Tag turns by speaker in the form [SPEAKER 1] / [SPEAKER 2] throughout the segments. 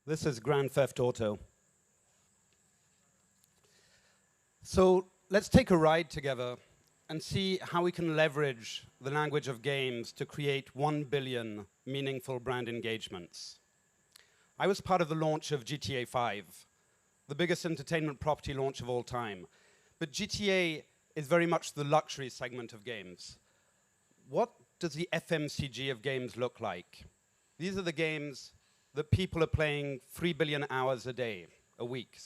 [SPEAKER 1] This is Grand Theft Auto. So let's take a ride together and see how we can leverage the language of games to create 1 billion meaningful brand engagements. I was part of the launch of GTA 5, the biggest entertainment property launch of all time. But GTA is very much the luxury segment of games. What does the FMCG of games look like? These are the games that people are playing 3 billion hours a week.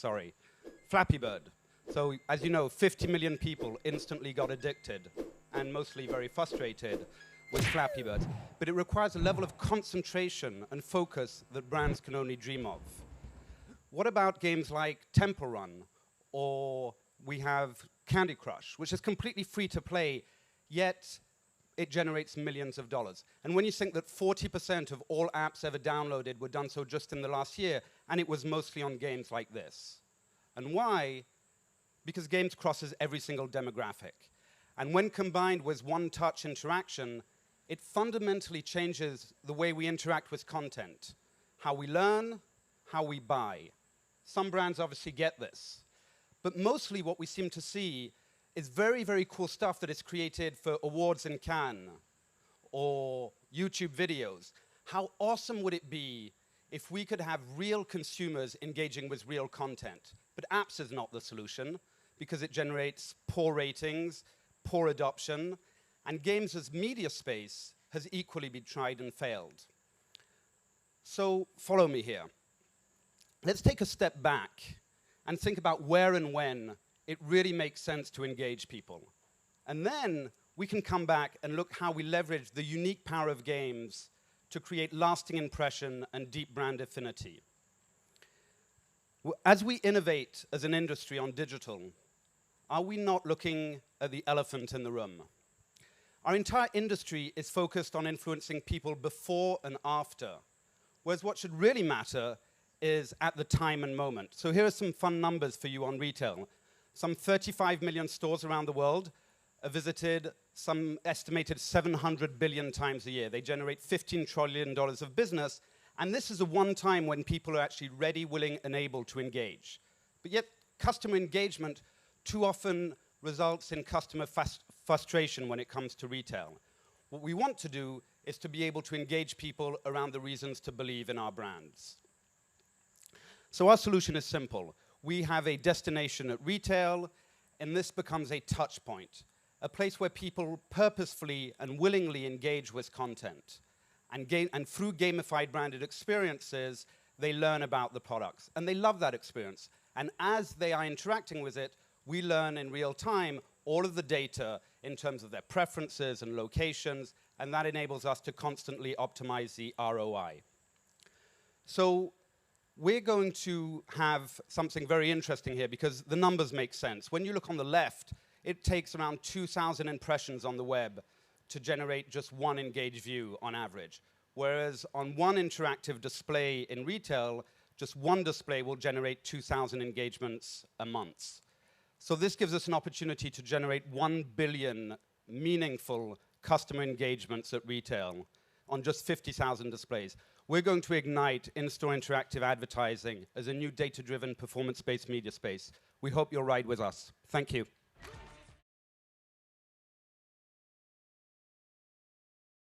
[SPEAKER 1] Flappy Bird. So, as you know, 50 million people instantly got addicted and mostly very frustrated with Flappy Bird. But it requires a level of concentration and focus that brands can only dream of. What about games like Temple Run? Or we have Candy Crush, which is completely free to play, yet it generates millions of dollars. And when you think that 40% of all apps ever downloaded were done so just in the last year, and it was mostly on games like this. And why? Because games crosses every single demographic. And when combined with one-touch interaction, it fundamentally changes the way we interact with content, how we learn, how we buy. Some brands obviously get this. But mostly what we seem to see is very, very cool stuff that is created for awards in Cannes or YouTube videos. How awesome would it be if we could have real consumers engaging with real content? But apps is not the solution because it generates poor ratings, poor adoption, and games as media space has equally been tried and failed. So follow me here. Let's take a step back and think about where and when it really makes sense to engage people. And then we can come back and look how we leverage the unique power of games to create lasting impression and deep brand affinity. As we innovate as an industry on digital, are we not looking at the elephant in the room? Our entire industry is focused on influencing people before and after, whereas what should really matter is at the time and moment. So here are some fun numbers for you on retail. Some 35 million stores around the world are visited some estimated 700 billion times a year. They generate $15 trillion of business, and this is a one time when people are actually ready, willing, and able to engage. But yet, customer engagement too often results in customer frustration when it comes to retail. What we want to do is to be able to engage people around the reasons to believe in our brands. So our solution is simple. We have a destination at retail, and this becomes a touch point, a place where people purposefully and willingly engage with content. And through gamified branded experiences, they learn about the products. And they love that experience. And as they are interacting with it, we learn in real time all of the data in terms of their preferences and locations, and that enables us to constantly optimize the ROI. So we're going to have something very interesting here because the numbers make sense. When you look on the left, it takes around 2,000 impressions on the web to generate just one engaged view on average. Whereas on one interactive display in retail, just one display will generate 2,000 engagements a month. So this gives us an opportunity to generate 1 billion meaningful customer engagements at retail on just 50,000 displays. We're going to ignite in-store interactive advertising as a new data-driven, performance-based media space. We hope you'll ride with us. Thank you.